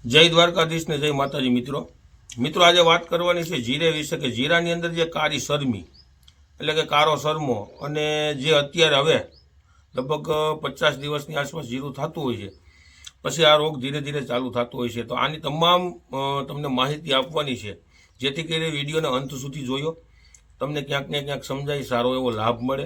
જય દ્વારકાધીશ ને જય માતાજી મિત્રો આજે વાત કરવાની છે જીરે વિશે કે જીરાની અંદર જે કાળી શરમી એટલે કે કાળો શરમો અને જે અત્યારે હવે લગભગ 50 દિવસની આસપાસ જીરું થતું હોય છે પછી આ રોગ ધીરે ધીરે ચાલુ થતો હોય છે તો આની તમામ તમને માહિતી આપવાની છે જેથી કરીને વિડીયોને અંત સુધી જોયો તમને ક્યાંક ને ક્યાંક સમજાય સારો એવો લાભ મળે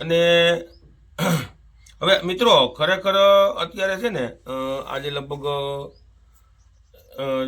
અને હવે મિત્રો ખરેખર અત્યારે છે ને આજે લગભગ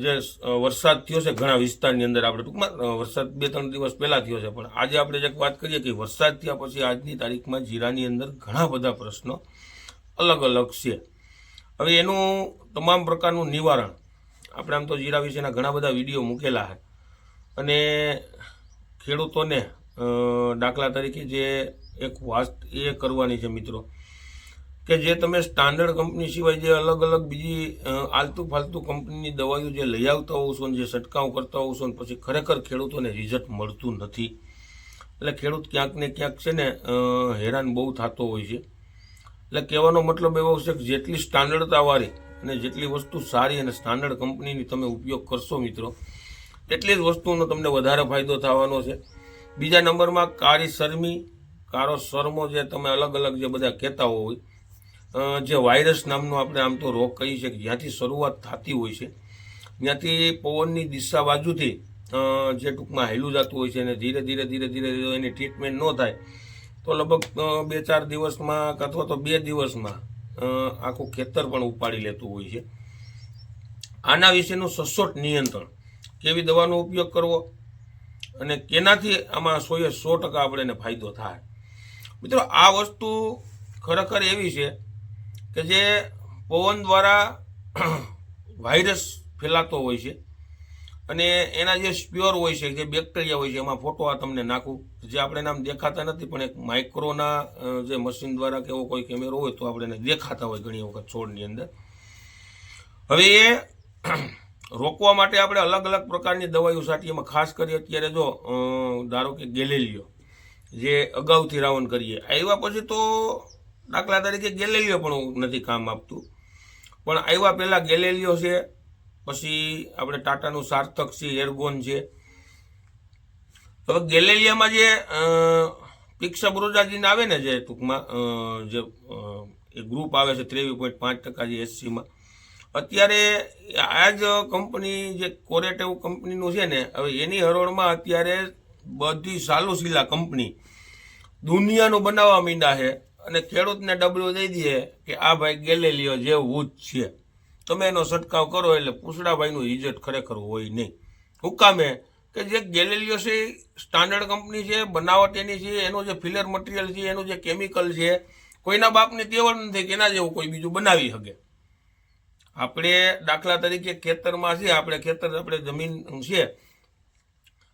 જે વરસાદ થયો છે ઘણા વિસ્તારની અંદર આપણે ટૂંકમાં વરસાદ 2-3 દિવસ પહેલાં થયો છે પણ આજે આપણે જે વાત કરીએ કે વરસાદ થયા પછી આજની તારીખમાં જીરાની અંદર ઘણા બધા પ્રશ્નો અલગ અલગ છે હવે એનું તમામ પ્રકારનું નિવારણ આપણે આમ તો જીરા વિશેના ઘણા બધા વિડીયો મૂકેલા છે અને ખેડૂતોને દાખલા તરીકે જે એક વાત એ કરવાની છે મિત્રો કે જે તમે સ્ટાન્ડર્ડ કંપની સિવાય જે અલગ અલગ બીજી આલતુ ફાલતુ કંપનીની દવાઈઓ જે લઈ આવતા હોવ છો ને જે છંટકાવ કરતા હોવ છો ને પછી ખરેખર ખેડૂતોને રિઝલ્ટ મળતું નથી એટલે ખેડૂત ક્યાંક ને ક્યાંક છે ને હેરાન બહુ થતો હોય છે એટલે કહેવાનો મતલબ એવો છે કે જેટલી સ્ટાન્ડર્ડતાવાળી અને જેટલી વસ્તુ સારી અને સ્ટાન્ડર્ડ કંપનીની તમે ઉપયોગ કરશો મિત્રો એટલી જ વસ્તુનો તમને વધારે ફાયદો થવાનો છે બીજા નંબરમાં કાળી શરમી કાળો શરમો જે તમે અલગ અલગ જે બધા કહેતા હોય જે વાયરસ નામનો આપણે આમ તો રોગ કહીએ છીએ કે જ્યાંથી શરૂઆત થતી હોય છે ત્યાંથી પવનની દિશા બાજુથી જે ટૂંકમાં હેલું જતું હોય છે અને ધીરે ધીરે ધીરે ધીરે એની ટ્રીટમેન્ટ ન થાય તો લગભગ 2-4 દિવસમાં અથવા તો 2 દિવસમાં આખું ખેતર પણ ઉપાડી લેતું હોય છે આના વિશેનું સચોટ નિયંત્રણ કેવી દવાનો ઉપયોગ કરવો અને કેનાથી આમાં 100% આપણે એને ફાયદો થાય મિત્રો આ વસ્તુ ખરેખર એવી છે કે જે પવન દ્વારા વાયરસ ફેલાતો હોય છે અને એના જે સ્પ્યોર હોય છે જે બેક્ટેરિયા હોય છે એમાં ફોટો આ તમને નાખું જે આપણે નામ દેખાતા નથી પણ એક માઇક્રોના જે મશીન દ્વારા કે એવો કોઈ કેમેરો હોય તો આપણે એને દેખાતા હોય ઘણી વખત છોડની અંદર હવે એ રોકવા માટે આપણે અલગ અલગ પ્રકારની દવાઈઓ છાંટીએ એમાં ખાસ કરી અત્યારે જો ધારો કે ગેલેલિયો જે અગાઉથી રાઉન્ડ કરીએ આવ્યા પછી તો દાખલા તરીકે ગેલેલિયો પણ નથી કામ આપતું પણ આવ્યા પહેલાં ગેલેલિયો છે પછી આપણે ટાટાનું સાર્થક છે એર્ગોન છે હવે ગેલેલિયામાં જે પિક્સબ્રોઝાજીન આવે ને જે ટૂંકમાં જે ગ્રુપ આવે છે 23.5% જે એસસીમાં અત્યારે આ જ કંપની જે કોરેટેવ કંપનીનું છે ને હવે એની હરોળમાં અત્યારે બધી સાલુસીલા કંપની દુનિયાનું બનાવવા માંડ્યા છે અને ખેડૂતને ડબલું દઈ દે કે આ ભાઈ ગેલેલિયો જેવું જ છે તમે એનો છંટકાવ કરો એટલે પૂછડાભાઈનું રિઝલ્ટ ખરેખર હોય નહીં હુકામે કે જે ગેલેલિયો છે સ્ટાન્ડર્ડ કંપની છે બનાવટ એની છે એનું જે ફિલર મટીરિયલ છે એનું જે કેમિકલ છે કોઈના બાપને તેવડ નથી કે એના જેવું કોઈ બીજું બનાવી શકે આપણે દાખલા તરીકે ખેતરમાં છે આપણે ખેતર આપણે જમીન છે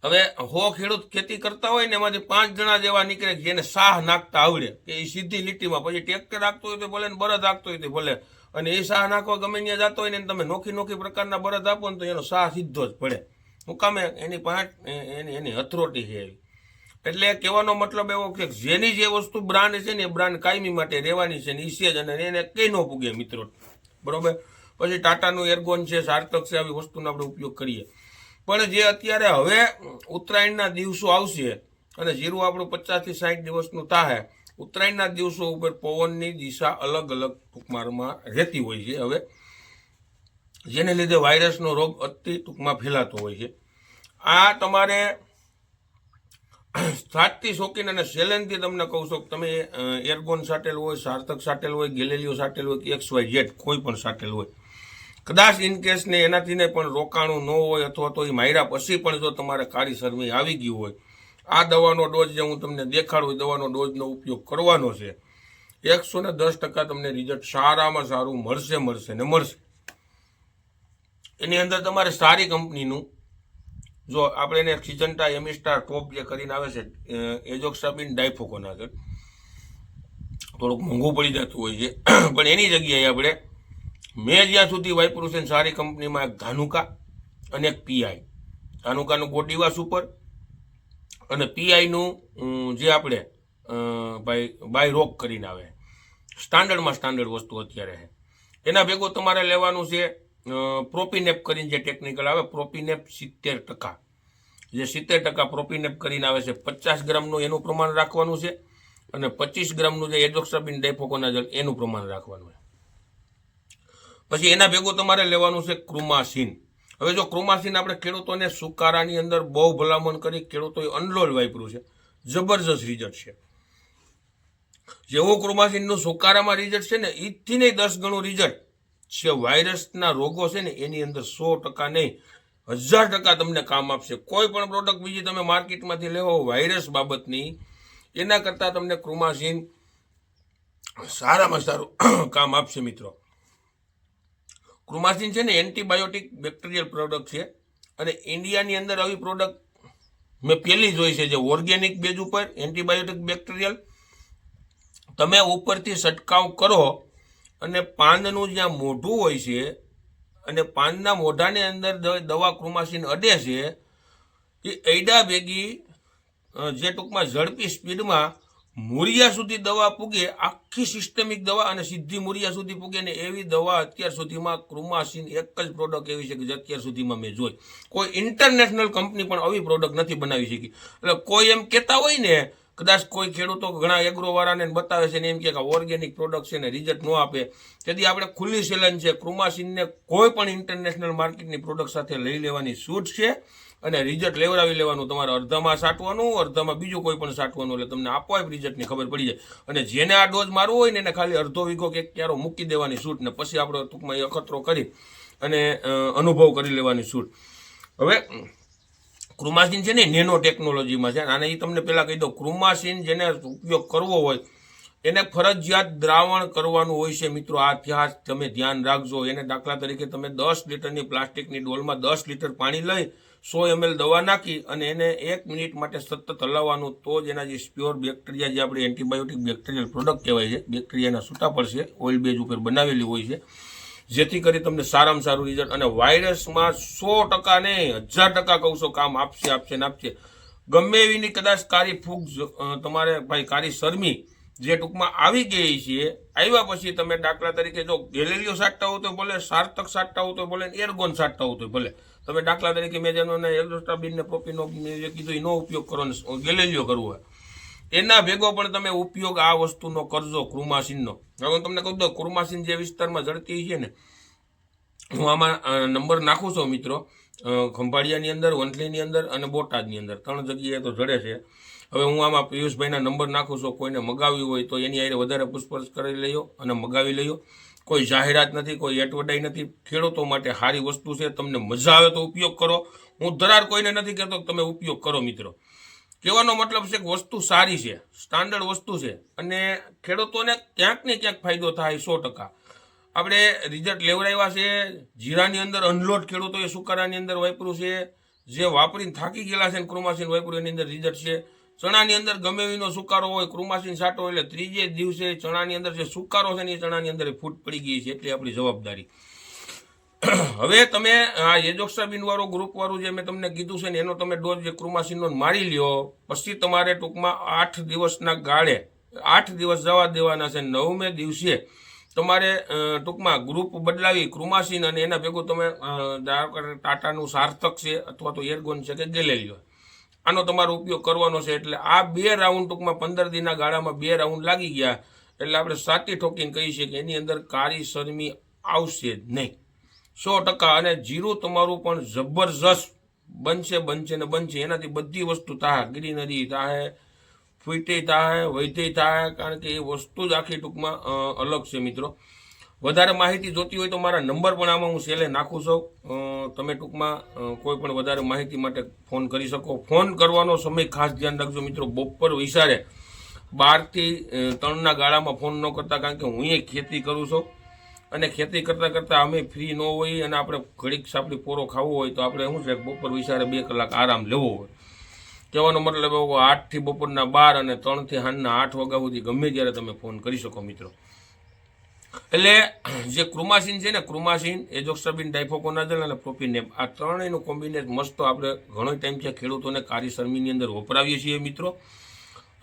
હવે 100 ખેડૂત ખેતી કરતા હોય ને એમાંથી 5 જણા જેવા નીકળે જેને સાહ નાખતા આવડે કે એ સીધી લીટીમાં પછી ટ્રેક્ટર રાખતો હોય તો ભલે ને બળદ રાખતો હોય તો ભલે અને એ સાહ નાખવા ગમે ત્યાં જતો હોય ને તમે નોખી પ્રકારના બળદ આપો ને તો એનો સાહ સીધો જ પડે હું કામે એની પાંચ એની હથરોટી છે એવી એટલે કહેવાનો મતલબ એવો કે જેની જે વસ્તુ બ્રાન્ડ છે ને એ બ્રાન્ડ કાયમી માટે રહેવાની છે ને એ છે જ અને એને કંઈ ન પૂગે મિત્રો બરાબર પછી ટાટાનું એર્ગોન છે સાર્થક છે આવી વસ્તુનો આપણે ઉપયોગ કરીએ પણ જે અત્યારે હવે ઉત્તરાયણના દિવસો આવશે અને જીરું આપણું 50 થી 60 દિવસનું થાય ઉત્તરાયણના દિવસો ઉપર પવનની દિશા અલગ અલગ ટૂંકમાં રહેતી હોય છે હવે જેને લીધે વાયરસનો રોગ અતિ ટૂંકમાં ફેલાતો હોય છે આ તમારે સાતથી શોખીન અને સેલેનથી તમને કહું છું કે તમે એર્ગોન સાટેલ હોય સાર્થક સાટેલ હોય ગેલેલિયો સાટેલ હોય કે XYZ કોઈ પણ સાટેલ હોય કદાચ ઇનકેસ ને એનાથી ને પણ રોકાણું ન હોય અથવા તો એ માયરા પછી પણ જો તમારે કાળી શરમી આવી ગઈ હોય આ દવાનો ડોઝ જે હું તમને દેખાડું દવાનો ડોઝનો ઉપયોગ કરવાનો છે 110% તમને રિઝલ્ટ સારામાં સારું મળશે એની અંદર તમારે સારી કંપનીનું જો આપણે એને સિજન્ટા એમિસ્ટાર ટોપ જે કરીને આવે છે એઝોક્સાબિન ડાયફોકોનાઝોલ થોડુંક મોંઘું પડી જતું હોય છે પણ એની જગ્યાએ આપણે મેં જ્યાં સુધી વાપર્યું છે સારી કંપનીમાં એક ધાનુકા અને એક પીઆઈ ધાનુકાનું ગોડીવા સુપર અને પીઆઈનું જે આપણે બાય રોક કરીને આવે સ્ટાન્ડર્ડમાં સ્ટાન્ડર્ડ વસ્તુ અત્યારે છે એના ભેગું તમારે લેવાનું છે પ્રોપીનેપ કરીને જે ટેકનિકલ આવે, પ્રોપીનેપ 70%, જે 70% પ્રોપીનેપ કરીને આવે છે, 50 ગ્રામનું એનું પ્રમાણ રાખવાનું છે અને 25 ગ્રામનું જે એઝોક્સાબિન ડાયફોકોનાઝોલ એનું પ્રમાણ રાખવાનું છે. પછી એના ભેગું તમારે લેવાનું છે ક્રુમાસીન. હવે જો ક્રુમાસીન આપણે ખેડૂતોને સુકારાની અંદર બહુ ભલામણ કરી, ખેડૂતોએ અનલોડ વાપર્યું છે, જબરજસ્ત રિઝલ્ટ છે. જેવું ક્રુમાસીનનું સુકારામાં રિઝલ્ટ છે ને, એથી નહીં 10 ગણું રિઝલ્ટ છે વાયરસના રોગો છે ને એની અંદર 100% નહીં, 1000% તમને કામ આપશે. કોઈ પણ પ્રોડક્ટ બીજી તમે માર્કેટમાંથી લેવો વાયરસ બાબતની, એના કરતાં તમને ક્રુમાસીન સારામાં સારું કામ આપશે મિત્રો. ક્રુમાસીન છે ને એન્ટીબાયોટિક બેક્ટેરિયલ પ્રોડક્ટ છે અને ઇન્ડિયાની અંદર આવી પ્રોડક્ટ મેં પહેલી જોઈ છે, જે ઓર્ગેનિક બેઝ ઉપર એન્ટીબાયોટિક બેક્ટેરિયલ તમે ઉપરથી છંટકાવ કરો અને પાનનું જ્યાં મોઢું હોય છે અને પાનના મોઢાની અંદર દવા ક્રુમાસીન અડે છે, એ એડા ભેગી જે ટૂંકમાં ઝડપી સ્પીડમાં મૂળિયા સુધી દવા પૂગે, આખી સિસ્ટમિક દવા અને સીધી મૂળિયા સુધી પૂગે ને એવી દવા અત્યાર સુધીમાં ક્રુમાસીન એક જ પ્રોડક્ટ એવી છે કે જે અત્યાર સુધીમાં મેં જોઈ. કોઈ ઇન્ટરનેશનલ કંપની પણ આવી પ્રોડક્ટ નથી બનાવી શકી. એટલે કોઈ એમ કહેતા હોય ને, કદાચ કોઈ ખેડૂતો ઘણા એગ્રોવાળાને બતાવે છે ને એમ કે ઓર્ગેનિક પ્રોડક્ટ છે ને રિઝલ્ટ ન આપે, તેથી આપણે ખુલ્લી ચેલેન્જ છે, ક્રુમાસીનને કોઈ પણ ઇન્ટરનેશનલ માર્કેટની પ્રોડક્ટ સાથે લઈ લેવાની છૂટ છે અને રિઝલ્ટ લેવડાવી લેવાનું. તમારે અડધામાં સાટવાનું, અડધામાં બીજું કોઈ પણ સાટવાનું, એટલે તમને આપોઆપ રિઝલ્ટની ખબર પડી જાય. અને જેને આ ડોઝ મારવો હોય ને એને ખાલી અડધો વીઘો કે ક્યારો મૂકી દેવાની છૂટ, ને પછી આપણે ટૂંકમાં એ અખતરો કરી અને અનુભવ કરી લેવાની છૂટ. હવે ક્રુમાસીન છે ને નેનો ટેકનોલોજીમાં છે, અને એ તમને પહેલાં કહી દઉં, ક્રુમાસીન જેને ઉપયોગ કરવો હોય એને ફરજિયાત દ્રાવણ કરવાનું હોય છે મિત્રો. આ ત્યાં તમે ધ્યાન રાખજો. એને દાખલા તરીકે તમે 10 લીટરની પ્લાસ્ટિકની ડોલમાં 10 લીટર પાણી લઈ 100 ml દવા નાખી અને એને 1 મિનિટ માટે સતત હલાવવાનું, તો જ એના જે પ્યોર બેક્ટેરિયા, જે આપણે એન્ટીબાયોટિક બેક્ટેરિયલ પ્રોડક્ટ કહેવાય છે, બેક્ટેરિયાના છૂટા પડશે, ઓઇલ બેઝ ઉપર બનાવેલી હોય છે, જેથી કરી તમને સારામાં સારું રિઝલ્ટ. અને વાયરસમાં 100% નહીં, 1000% કહું છું કામ આપશે ને આપશે. ગમે એવીની કદાચ કારી ફૂગ તમારે ભાઈ કારી શરમી જે ટૂંકમાં આવી ગઈ છે, આવ્યા પછી તમે દાખલા તરીકે જો ગેલેલિયો સાટતા હો તો ભલે, સાર્થક સાટતા હો તો ભલે, એર્ગોન સાટતા હો તો ભલે, તમે દાખલા તરીકે મેં જેનો એલ્ડોસ્ટાબિન ને પ્રોપિનો જે કીધું એનો ઉપયોગ કરો ને ગેલેલિયો કરવો હોય, એના ભેગો પણ તમે ઉપયોગ આ વસ્તુનો કરજો, ક્રુમાસીનનો. હવે તમને કહું દઉં, ક્રુમાસીન જે વિસ્તારમાં ઝડપી છે ને, હું આમાં નંબર નાખું છું મિત્રો, ખંભાળિયાની અંદર, વંથલીની અંદર અને બોટાદની અંદર 3 જગ્યાએ તો જડે છે. હવે હું આમાં પિયુષભાઈના નંબર નાખું છું, કોઈને મગાવ્યું હોય તો એની આરે વધારે પૂછપરછ કરી લઈયો અને મગાવી લઈયો. કોઈ જાહેરાત નથી, કોઈ એડવર્ટાઈઝ નથી, ખેડૂતો માટે સારી વસ્તુ છે. તમને મજા આવે તો ઉપયોગ કરો. હું ધરાર કોઈને નથી કહેતો કે તમે ઉપયોગ કરો મિત્રો. કહેવાનો મતલબ છે કે વસ્તુ સારી છે, સ્ટાન્ડર્ડ વસ્તુ છે અને ખેડૂતોને ક્યાંક ને ક્યાંક ફાયદો થાય 100%. આપણે રિઝલ્ટ લેવડાવ્યા છે. જીરાની અંદર અનલોડ ખેડૂતોએ સુકારાની અંદર વાપર્યું છે, જે વાપરીને થાકી ગયેલા છે, ક્રુમાસીન વાપર્યું એની અંદર રિઝલ્ટ છે. ચણાની અંદર ગમે એનો સુકારો હોય, ક્રુમાસીન છાંટો એટલે 3જે દિવસે ચણાની અંદર જે સુકારો છે ને એ ચણાની અંદર ફૂટ પડી ગઈ છે, એટલે આપણી જવાબદારી. હવે તમે આ એઝોક્સાબિન વાળો ગ્રુપ વાળું જે મેં તમને કીધું છે ને એનો તમે ડોઝ જે ક્રુમાસીનનો મારી લ્યો, પછી તમારે ટૂંકમાં 8 દિવસના ગાળે 8 દિવસ જવા દેવાના છે. 9મે દિવસે તમારે ટૂંકમાં ગ્રુપ બદલાવી ક્રુમાસીન અને એના ભેગું તમે ટાટાનું સાર્થક છે અથવા તો એર્ગોન છે કે ગેલેલિયો, આનો તમારો ઉપયોગ કરવાનો છે. એટલે આ 2 રાઉન્ડ ટૂંકમાં 15 દિનના ગાળામાં 2 રાઉન્ડ લાગી ગયા, એટલે આપણે સાચી ઠોકીને કહી શકીએ કે એની અંદર કાળી શરમી આવશે જ નહીં 100%. અને જીરું તમારું પણ જબરજસ્ત બનશે ને બનશે. એનાથી બધી વસ્તુ થાય, ગ્રીનરી થાય, ફૂટી થાય, વૈધી થાય, કારણ કે એ વસ્તુ જ આખી ટૂંકમાં અલગ છે મિત્રો. વધારે માહિતી જોતી હોય તો મારા નંબર પણ આમાં હું સેલે નાખું છું. તમે ટૂંકમાં કોઈ પણ વધારે માહિતી માટે ફોન કરી શકો. ફોન કરવાનો સમય ખાસ ધ્યાન રાખજો મિત્રો, બપોર વિચારે 12 થી 3ના ગાળામાં ફોન ન કરતા, કારણ કે હું એ ખેતી કરું છું અને ખેતી કરતાં કરતાં અમે ફ્રી ન હોઈએ અને આપણે ઘડીક સાપડી પોરો ખાવો હોય તો આપણે શું છે બપોર વિચારે 2 કલાક આરામ લેવો હોય. કહેવાનો મતલબ એવો 8 થી બપોરના 12 અને 3 થી સાંજના 8 વાગ્યા સુધી ગમે ત્યારે તમે ફોન કરી શકો મિત્રો. એટલે જે ક્રુમાસીન છે ને, ક્રુમાસીન, એઝોક્સાબિન ડાયફોકોનાઝોલ અને પ્રોપિનેપ, આ ત્રણેયનું કોમ્બિનેશન મસ્ત આપણે ઘણો ટાઈમ છે ખેડૂતોને કાળી શરમીની અંદર વપરાવીએ છીએ મિત્રો.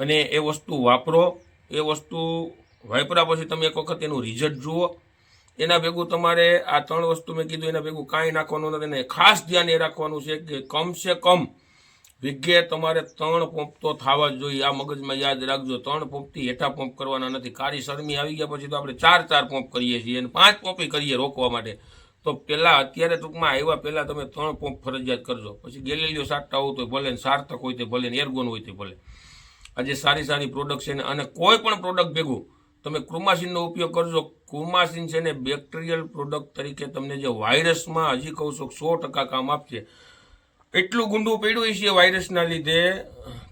અને એ વસ્તુ વાપરો. એ વસ્તુ વાપર્યા પછી તમે એક વખત એનું રિઝલ્ટ જુઓ. એના ભેગું તમારે આ 3 વસ્તુ મેં કીધું એના ભેગું કાંઈ નાખવાનું નથી. ને ખાસ ધ્યાન એ રાખવાનું છે કે કમસે કમ વીઘે તમારે 3 પંપ તો થવા જ જોઈએ. આ મગજમાં યાદ રાખજો, 3 પંપથી હેઠા પંપ કરવાના નથી. કાળી શરમી આવી ગયા પછી તો આપણે 4 પંપ કરીએ છીએ અને 5 પંપ કરીએ રોકવા માટે. તો પહેલાં અત્યારે ટૂંકમાં આવ્યા પહેલાં તમે 3 પંપ ફરજિયાત કરજો. પછી ગેલેલિયો સાટતા હોય તો ભલે, સાર્થક હોય તો ભલે, એર્ગોન હોય તો ભલે. આજે સારી પ્રોડક્ટ છે ને, અને કોઈ પણ પ્રોડક્ટ ભેગું તમે ક્રુમાસીનનો ઉપયોગ કરજો. ક્રુમાસીન છે ને બેક્ટેરિયલ પ્રોડક્ટ તરીકે તમને જે વાયરસમાં હજી કહું છું 100% કામ આપશે. એટલું ગુંડું પડ્યું છે વાયરસના લીધે,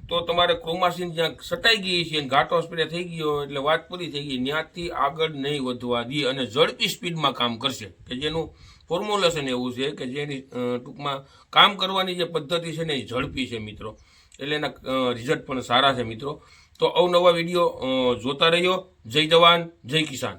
તો તમારે ક્રોમાસીન જ્યાં સટાઈ ગઈ છે, ઘાટો સ્પ્રે થઈ ગયો એટલે વાત પૂરી થઈ ગઈ. ત્યાંથી આગળ નહીં વધવા દે અને ઝડપી સ્પીડમાં કામ કરશે. કે જેનું ફોર્મ્યુલેશન એવું છે કે જેની ટૂંકમાં કામ કરવાની જે પદ્ધતિ છે ને એ ઝડપી છે મિત્રો. એટલે એના રિઝલ્ટ પણ સારા છે મિત્રો. તો અવનવા વિડીયો જોતા રહ્યો. જય જવાન, જય કિસાન.